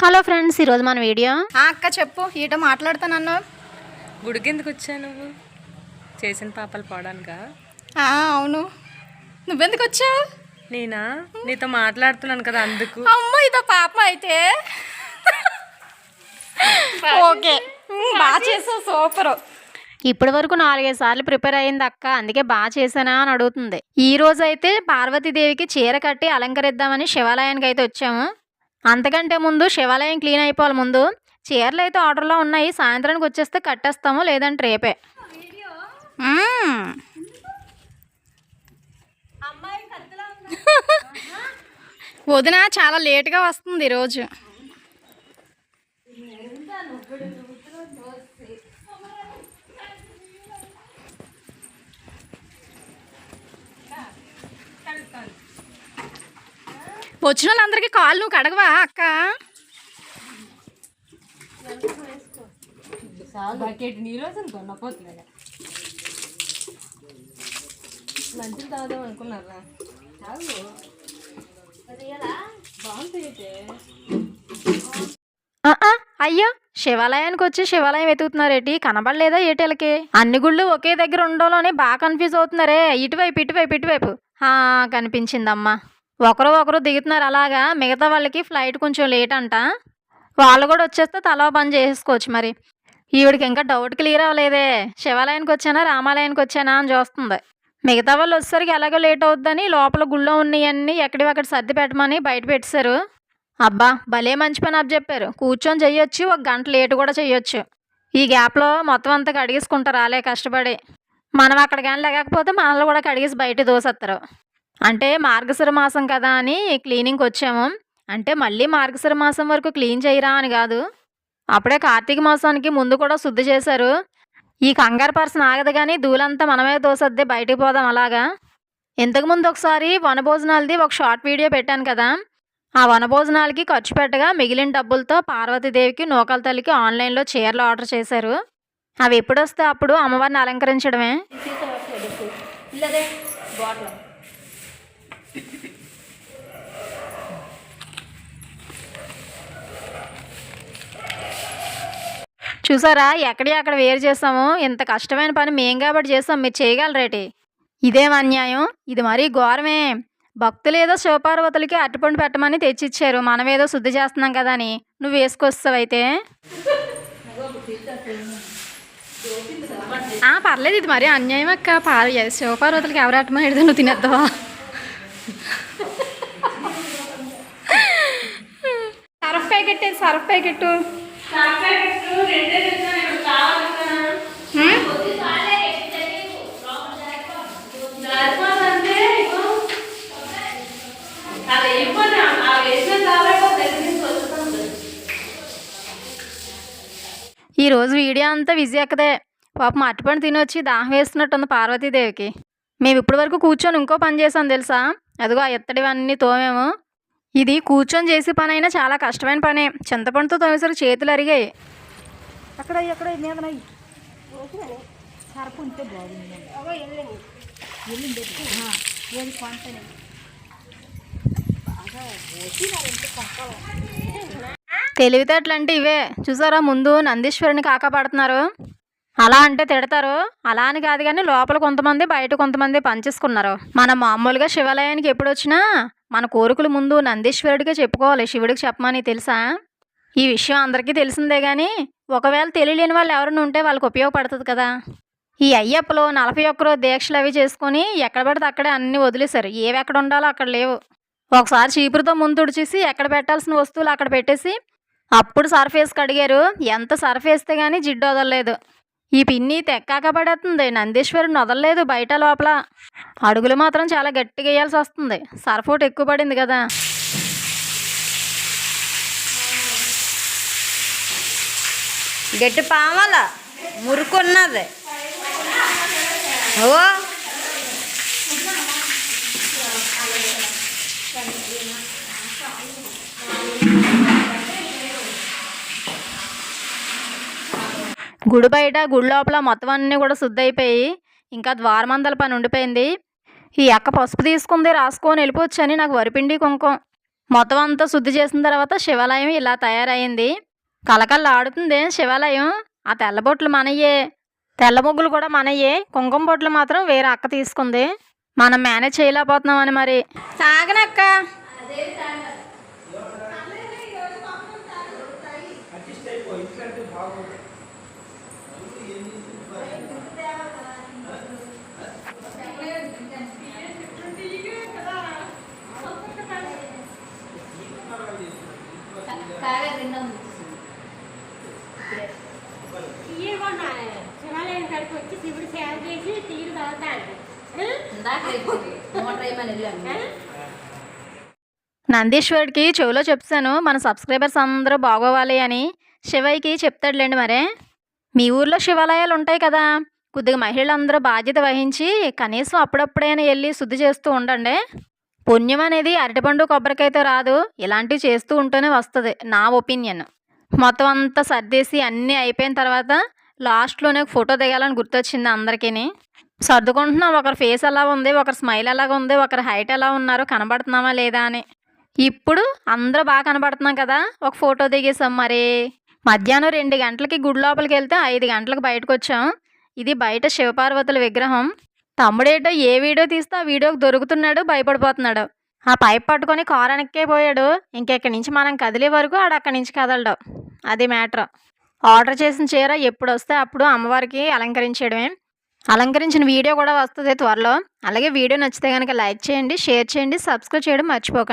Hello friends, ఈరోజు మన video అక్క చెప్పు ఈటో మాట్లాడుతానన్నా గుడికి ఎందుకు వచ్చావు నువ్వు? చేసిన పాపాలు పోవడానికా? అవును. నువ్వెందుకు వచ్చావు? నేనా? నీతో మాట్లాడుతున్నాను కదా అందుకు. అమ్మ ఇదో పాపం అయితే. ఓకే, బాగా చేసావు, సూపర్. ఇప్పటి వరకు 4-5 సార్లు ప్రిపేర్ అయింది అక్క, అందుకే బాగా చేశానా అని అడుగుతుంది. ఈ రోజు అయితే పార్వతీదేవికి చీర కట్టి అలంకరిద్దామని శివాలయానికి అయితే వచ్చాము. అంతకంటే ముందు శివాలయం క్లీన్ అయిపోవాలి. ముందు చీరలు అయితే ఆర్డర్లో ఉన్నాయి, సాయంత్రానికి వచ్చేస్తే కట్టేస్తాము, లేదంటే రేపే. వదిన చాలా లేట్గా వస్తుంది ఈరోజు. వచ్చిన వాళ్ళందరికీ కాళ్ళు నువ్వు కడగవా అక్క? అయ్యో, శివాలయానికి వచ్చి శివాలయం వెతుకుతున్నారేటి? కనబడలేదా ఏటెలకి? అన్ని గుళ్ళు ఒకే దగ్గర ఉండడంలోనే బాగా కన్ఫ్యూజ్ అవుతున్నారే. ఇటువైపు ఇటువైపు ఇటువైపు కనిపించిందమ్మా. ఒకరు దిగుతున్నారు అలాగా. మిగతా వాళ్ళకి ఫ్లైట్ కొంచెం లేట్ అంట. వాళ్ళు కూడా వచ్చేస్తే తలా పని చేసుకోవచ్చు. మరి ఈవిడికి ఇంకా డౌట్ క్లియర్ అవ్వలేదే, శివాలయానికి వచ్చానా రామాలయానికి వచ్చానా అని చూస్తుంది. మిగతా వాళ్ళు వచ్చేసరికి ఎలాగో లేట్ అవుద్దని లోపల గుళ్ళో ఉన్నాయన్నీ ఎక్కడివక్కడ సర్ది పెట్టమని బయట పెట్టేశారు. అబ్బా, భలే మంచి పని అప్ చెప్పారు. కూర్చొని చెయ్యొచ్చు, 1 గంట లేటు కూడా చెయ్యొచ్చు. ఈ గ్యాప్లో మొత్తం అంతా కడిగేసుకుంటారు అలే కష్టపడి. మనం అక్కడ కానీ లేకపోతే మనల్ని కూడా కడిగేసి బయట దోసేస్తారు. అంటే మార్గశిర మాసం కదా అని క్లీనింగ్కి వచ్చాము. అంటే మళ్ళీ మార్గశిర మాసం వరకు క్లీన్ చేయరా అని కాదు, అప్పుడే కార్తీక మాసానికి ముందు కూడా శుద్ధి చేశారు. ఈ కంగారు పర్సన్ ఆగదు కానీ ధూళంతా మనమే దోసద్దే, బయటికి పోదాం అలాగా. ఇంతకుముందు ఒకసారి వనభోజనాలది ఒక షార్ట్ వీడియో పెట్టాను కదా. ఆ వనభోజనాలకి ఖర్చు పెట్టగా మిగిలిన డబ్బులతో పార్వతీదేవికి నూకల తల్లికి ఆన్లైన్లో చీరలు ఆర్డర్ చేశారు. అవి ఎప్పుడు వస్తే అప్పుడు అమ్మవారిని అలంకరించడమే. చూసారా, అక్కడ వేరు చేసాము. ఇంత కష్టమైన పని మేం కాబట్టి చేస్తాం, మీరు చేయగలరేటి? ఇదేం అన్యాయం, ఇది మరీ ఘోరమే. భక్తులు ఏదో శివపార్వతులకి అరటిపండు పెట్టమని తెచ్చిచ్చారు, మనమేదో శుద్ధి చేస్తున్నాం కదా అని నువ్వు వేసుకొస్తావైతే. పర్లేదు, ఇది మరీ అన్యాయం అక్క. శివపార్వతులకి ఎవరు అట్టమని ఎడితే నువ్వు తినేద్దావా? సర్ఫ్ ప్యాకెట్ ఈరోజు వీడియో అంతా విజయ్ అక్కదే. పాపం అరటిపండు తినొచ్చి దాహం వేస్తున్నట్టుంది పార్వతీదేవికి. మేము ఇప్పటి వరకు కూర్చొని ఇంకో పని చేసాం తెలుసా? అదిగో ఆ ఎత్తడివన్నీ తోమేము. ఇది కూర్చొని చేసే పని అయినా చాలా కష్టమైన పనే. చింతపండుతో తోమేసరికి చేతులు అరిగాయి. అక్కడ తెలివితేటలంటే ఇవే. చూసారా, ముందు నందీశ్వరుని కాకపడుతున్నారు. అలా అంటే తిడతారు, అలా అని కాదు కానీ లోపల కొంతమంది బయట కొంతమంది పనిచేసుకున్నారు. మనం మామూలుగా శివాలయానికి ఎప్పుడు వచ్చినా మన కోరికలు ముందు నందీశ్వరుడికే చెప్పుకోవాలి, శివుడికి చెప్పమని. తెలుసా? ఈ విషయం అందరికీ తెలిసిందే కానీ ఒకవేళ తెలియలేని వాళ్ళు ఎవరైనా ఉంటే వాళ్ళకి ఉపయోగపడుతుంది కదా. ఈ అయ్యప్పలో 41 దీక్షలు అవి చేసుకుని ఎక్కడ పడితే అక్కడే అన్నీ వదిలేశారు. ఏవి ఎక్కడ ఉండాలో అక్కడ లేవు. ఒకసారి చీపురుతో ముందు తుడిచేసి ఎక్కడ పెట్టాల్సిన వస్తువులు అక్కడ పెట్టేసి అప్పుడు సర్ఫ్ వేసి కడిగారు. ఎంత సర్ఫ్ వేస్తే కానీ జిడ్డు వదలలేదు. ఈ పిన్ని తెక్కాక పడేస్తుంది, నందీశ్వరుని వదలలేదు బయట లోపల. అడుగులు మాత్రం చాలా గట్టిగా వేయాల్సి వస్తుంది, సర్ఫ్ ఒకటి ఎక్కువ పడింది కదా. గట్టి పామాల మురుకున్నది. ఓ గుడి బయట గుడి లోపల మొత్తం అన్నీ కూడా శుద్ధి అయిపోయి ఇంకా ద్వారమందల పని ఉండిపోయింది. ఈ అక్క పసుపు తీసుకుంది, రాసుకొని వెళ్ళిపోవచ్చని నాకు వరిపిండి కుంకుమ మొత్తం అంతా శుద్ధి చేసిన తర్వాత శివాలయం ఇలా తయారైంది. కలకల్లా ఆడుతుంది శివాలయం. ఆ తెల్ల బొట్లు మనయ్యే, తెల్ల ముగ్గులు కూడా మనయ్యే, కుంకుమ బొట్లు మాత్రం వేరే అక్క తీసుకుంది. మనం మేనేజ్ చేయలేకపోతున్నామని మరి. సాగనక్క. శివాలయం కాడికి వచ్చి శివుడు సేవ చేసి తీరు తాగుతాడు. నందీశ్వరుడికి చెవిలో చెప్తాను మన సబ్స్క్రైబర్స్ అందరూ బాగోవాలి అని. శివయ్యకి చెప్తాడులేండి మరే. మీ ఊర్లో శివాలయాలు ఉంటాయి కదా, కొద్దిగా మహిళలందరూ బాధ్యత వహించి కనీసం అప్పుడప్పుడైనా వెళ్ళి శుద్ధి చేస్తూ ఉండండి. పుణ్యం అనేది అరటిపండు కొబ్బరికాయతో రాదు, ఇలాంటివి చేస్తూ ఉంటూనే వస్తుంది నా ఒపీనియన్. మొత్తం అంతా సర్దేసి అన్నీ అయిపోయిన తర్వాత లాస్ట్లోనే ఫోటో దిగాలని గుర్తొచ్చింది అందరికీ. సర్దుకుంటున్నాం, ఒకరి ఫేస్ ఎలా ఉంది, ఒకరి స్మైల్ ఎలాగ ఉంది, ఒకరి హైట్ ఎలా ఉన్నారు, కనబడుతున్నామా లేదా అని. ఇప్పుడు అందరూ బాగా కనబడుతున్నాం కదా, ఒక ఫోటో దిగేసాం. మరి మధ్యాహ్నం 2 గంటలకి గుడి లోపలికి వెళ్తే 5 గంటలకు బయటకు వచ్చాం. ఇది బయట శివపార్వతుల విగ్రహం. తమ్ముడేటో ఏ వీడియో తీస్తే ఆ వీడియోకి దొరుకుతున్నాడు, భయపడిపోతున్నాడు. ఆ పైప్ పట్టుకొని కారు వెనక్కే పోయాడు. ఇంకెక్కడి నుంచి మనం కదిలే వరకు ఆడు అక్కడి నుంచి కదలడు. అది మ్యాటర్. ఆర్డర్ చేసిన చీర ఎప్పుడు వస్తే అప్పుడు అమ్మవారికి అలంకరించడమే. అలంకరించిన వీడియో కూడా వస్తుంది త్వరలో. అలాగే వీడియో నచ్చితే కనుక లైక్ చేయండి, షేర్ చేయండి, సబ్స్క్రైబ్ చేయడం మర్చిపోకండి.